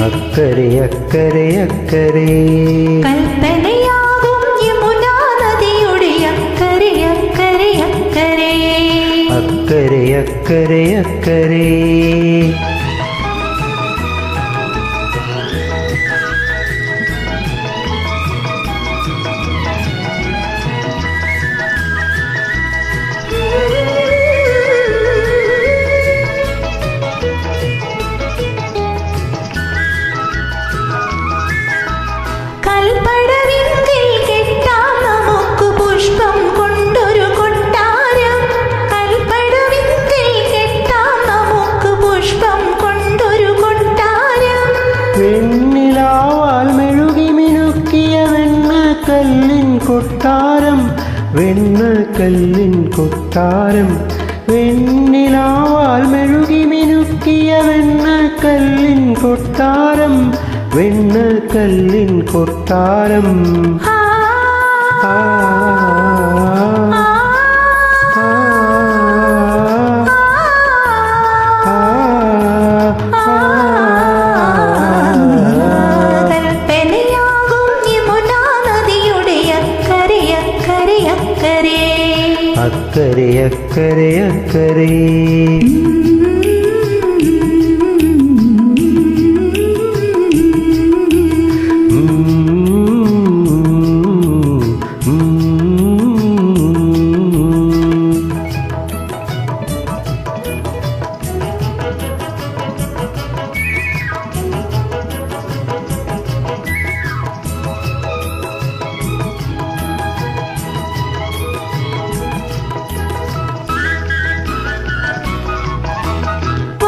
അക്കരെ അക്കരെ അക്കരെ കൽപ്പനയാകും യമുനാ നദിയുടെ അക്കരെ അക്കരെ അക്കരെ അക്കരെ അക്കരെ അക്കരെ വെണ്ണിലാവാൽ മെഴുകി മിനുക്കിയ വെണ്ണക്കല്ലിൻ കൊട്ടാരം വെണ്ണക്കല്ലിൻ കൊട്ടാരം വെണ്ണിലാവാൽ മെഴുകി മിനുക്കിയ വെണ്ണക്കല്ലിൻ കൊട്ടാരം വെണ്ണക്കല്ലിൻ കൊട്ടാരം അക്കരെ അക്കരെ അക്കരെ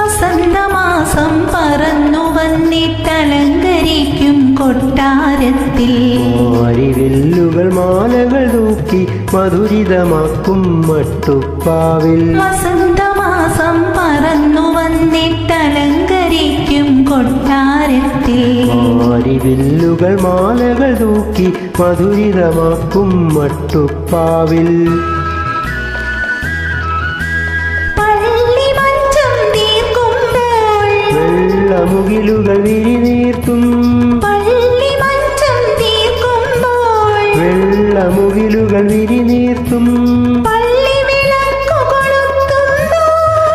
വസന്തമാസം പറന്നു വന്നിട്ടലങ്കരിക്കും കൊട്ടാരത്തിൽ വില്ലുകൾ മാലകൾ തൂക്കി മധുരിതമാക്കും മട്ടുപ്പാവിൽ വസന്തമാസം പറന്നു വന്നിട്ടലങ്കരിക്കും കൊട്ടാരത്തിൽ വില്ലുകൾ മാലകൾ തൂക്കി മധുരിതമാക്കും മട്ടുപ്പാവിൽ വെള്ളമുകിലുകൾ വിരിനീർത്തും വെള്ളമുകിലുകൾ വിരിനീർത്തും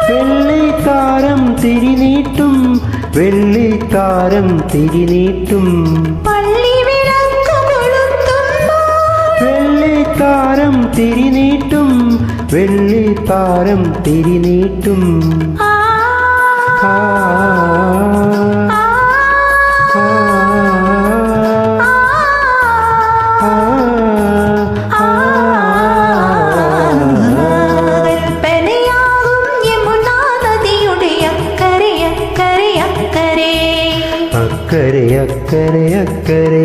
വെള്ളിത്താരം തിരിനീട്ടും വെള്ളിത്താരം തിരിനീട്ടും വെള്ളിത്താരം തിരിനീട്ടും വെള്ളിത്താരം തിരിനീട്ടും അക്കരെ അക്കരെ അക്കരെ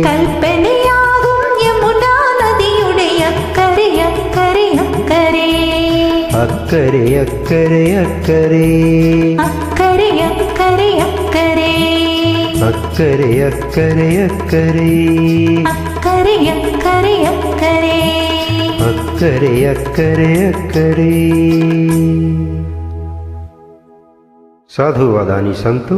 കൽപ്പനയാകും യമുനാ നദിയുടെ അക്കരെ അക്കരെ അക്കരെ അക്കരെ അക്കരെ അക്കരെ അക്കരെ അക്കരെ അക്കരെ അക്കരെ അക്കരെ അക്കരെ അക്കരെ അക്കരെ അക്കരെ അക്കരെ അക്കരെ അക്കരെ साधुवादानि सन्तु।